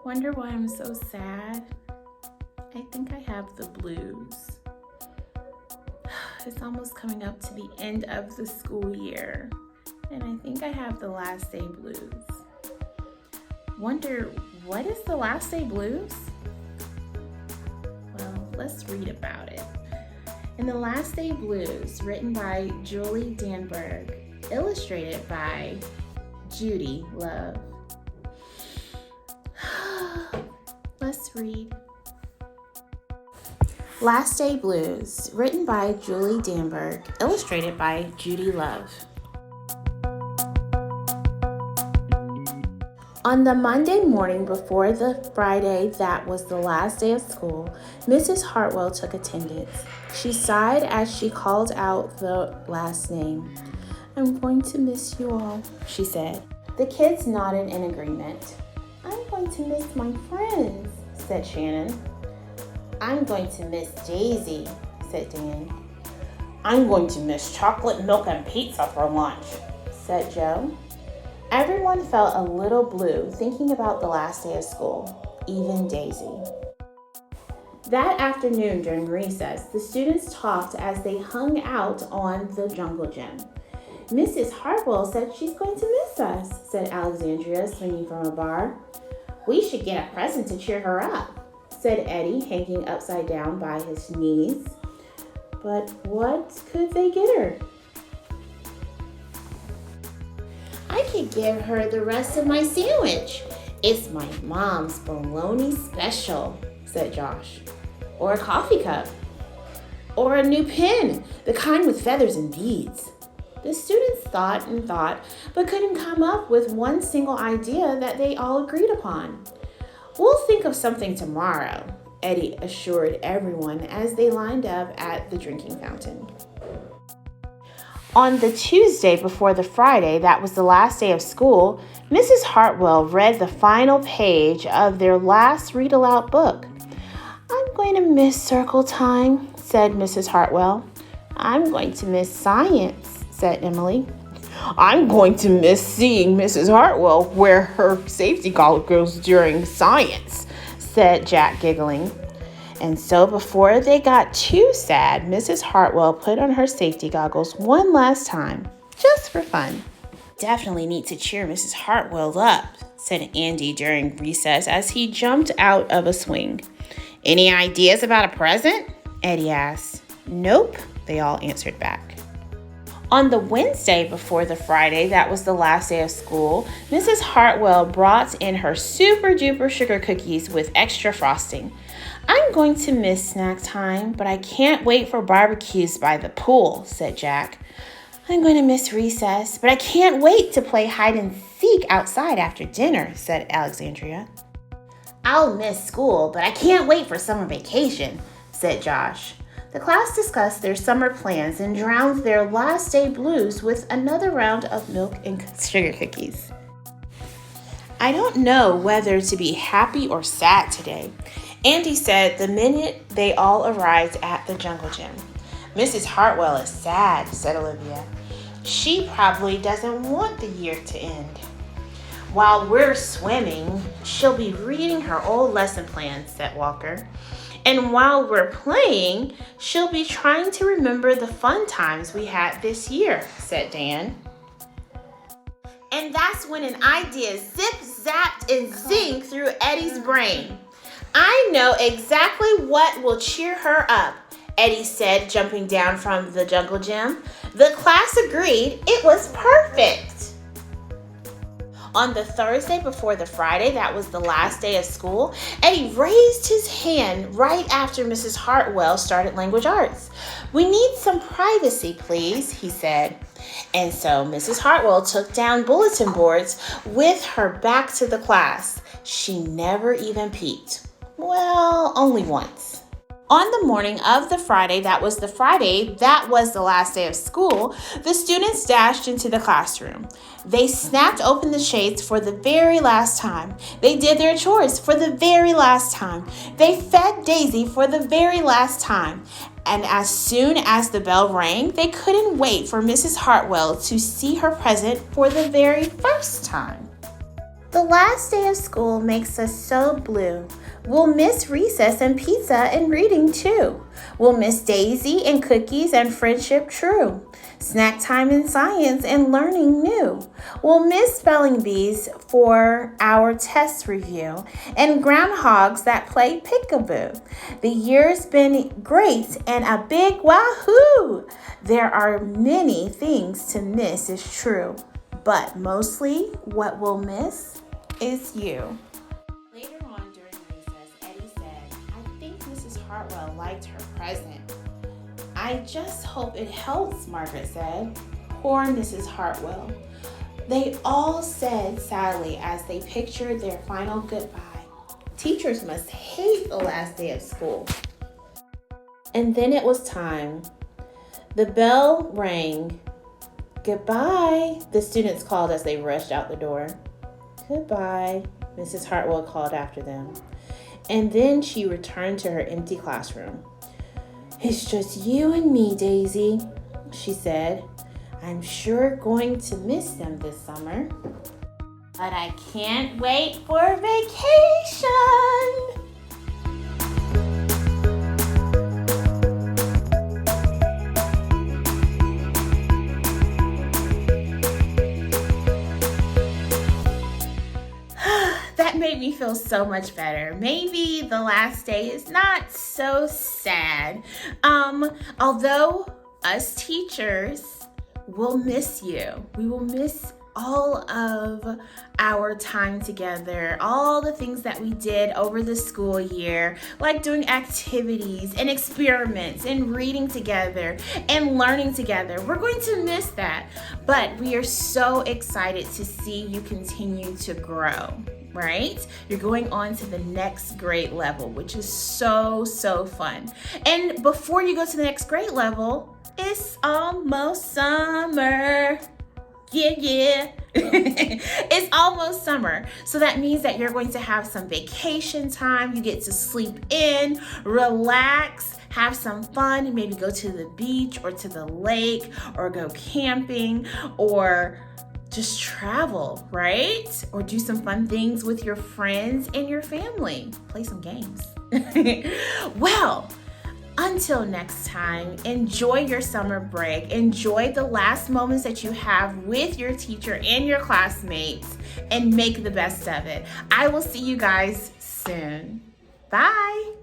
Wonder why I'm so sad? I think I have the blues. It's almost coming up to the end of the school year, and I think I have the last day blues. Wonder, what is the last day blues? Well, let's read about it. In the Last Day Blues, written by Julie Danneberg, illustrated by Judy Love. Let's read. Last Day Blues, written by Julie Danneberg, illustrated by Judy Love. On the Monday morning before the Friday that was the last day of school, Mrs. Hartwell took attendance. She sighed as she called out the last name. "I'm going to miss you all," she said. The kids nodded in agreement. "I'm going to miss my friends," said Shannon. "I'm going to miss Daisy," said Dan. "I'm going to miss chocolate milk and pizza for lunch," said Joe. Everyone felt a little blue thinking about the last day of school, even Daisy. That afternoon during recess, the students talked as they hung out on the jungle gym. "Mrs. Hartwell said she's going to miss us," said Alexandria, swinging from a bar. "We should get a present to cheer her up," said Eddie, hanging upside down by his knees. But what could they get her? "I could give her the rest of my sandwich. It's my mom's bologna special," said Josh. "Or a coffee cup. Or a new pen, the kind with feathers and beads." The students thought and thought, but couldn't come up with one single idea that they all agreed upon. "We'll think of something tomorrow," Eddie assured everyone as they lined up at the drinking fountain. On the Tuesday before the Friday that was the last day of school, Mrs. Hartwell read the final page of their last read-aloud book. "I'm going to miss circle time," said Mrs. Hartwell. "I'm going to miss science," said Emily. "I'm going to miss seeing Mrs. Hartwell wear her safety goggles during science," said Jack, giggling. And so before they got too sad, Mrs. Hartwell put on her safety goggles one last time, just for fun. "Definitely need to cheer Mrs. Hartwell up," said Andy during recess as he jumped out of a swing. "Any ideas about a present?" Eddie asked. "Nope," they all answered back. On the Wednesday before the Friday that was the last day of school, Mrs. Hartwell brought in her super duper sugar cookies with extra frosting. "I'm going to miss snack time, but I can't wait for barbecues by the pool," said Jack. "I'm going to miss recess, but I can't wait to play hide and seek outside after dinner," said Alexandria. "I'll miss school, but I can't wait for summer vacation," said Josh. The class discussed their summer plans and drowned their last day blues with another round of milk and sugar cookies. "I don't know whether to be happy or sad today," Andy said the minute they all arrived at the jungle gym. "Mrs. Hartwell is sad," said Olivia. "She probably doesn't want the year to end." "While we're swimming, she'll be reading her old lesson plans," said Walker. "And while we're playing, she'll be trying to remember the fun times we had this year," said Dan. And that's when an idea zip-zapped and zinged through Eddie's brain. "I know exactly what will cheer her up," Eddie said, jumping down from the jungle gym. The class agreed it was perfect. On the Thursday before the Friday that was the last day of school, Eddie raised his hand right after Mrs. Hartwell started language arts. "We need some privacy, please," he said. And so Mrs. Hartwell took down bulletin boards with her back to the class. She never even peeked. Well, only once. On the morning of the Friday that was the last day of school, the students dashed into the classroom. They snapped open the shades for the very last time. They did their chores for the very last time. They fed Daisy for the very last time. And as soon as the bell rang, they couldn't wait for Mrs. Hartwell to see her present for the very first time. The last day of school makes us so blue. We'll miss recess and pizza and reading too. We'll miss Daisy and cookies and friendship true. Snack time in science and learning new. We'll miss spelling bees for our test review and groundhogs that play peekaboo. The year's been great and a big wahoo! There are many things to miss, is true, but mostly what we'll miss is you. Later on during recess, Eddie said, I think Mrs. Hartwell liked her present. I just hope it helps, Margaret said. Poor Mrs. Hartwell. They all said sadly as they pictured their final goodbye. Teachers must hate the last day of school. And then it was time. The bell rang. Goodbye, the students called as they rushed out the door. Goodbye, Mrs. Hartwell called after them. And then she returned to her empty classroom. It's just you and me, Daisy, she said. I'm sure going to miss them this summer. But I can't wait for vacation. That made me feel so much better. Maybe the last day is not so sad. Although us teachers will miss you. We will miss all of our time together, all the things that we did over the school year, like doing activities and experiments and reading together and learning together. We're going to miss that, but we are so excited to see you continue to grow. Right? You're going on to the next grade level, which is so fun. And before you go to the next grade level, it's almost summer. Yeah. It's almost summer. So that means that you're going to have some vacation time. You get to sleep in, relax, have some fun, maybe go to the beach or to the lake or go camping or just travel, right? Or do some fun things with your friends and your family. Play some games. Well, until next time, enjoy your summer break. Enjoy the last moments that you have with your teacher and your classmates and make the best of it. I will see you guys soon. Bye.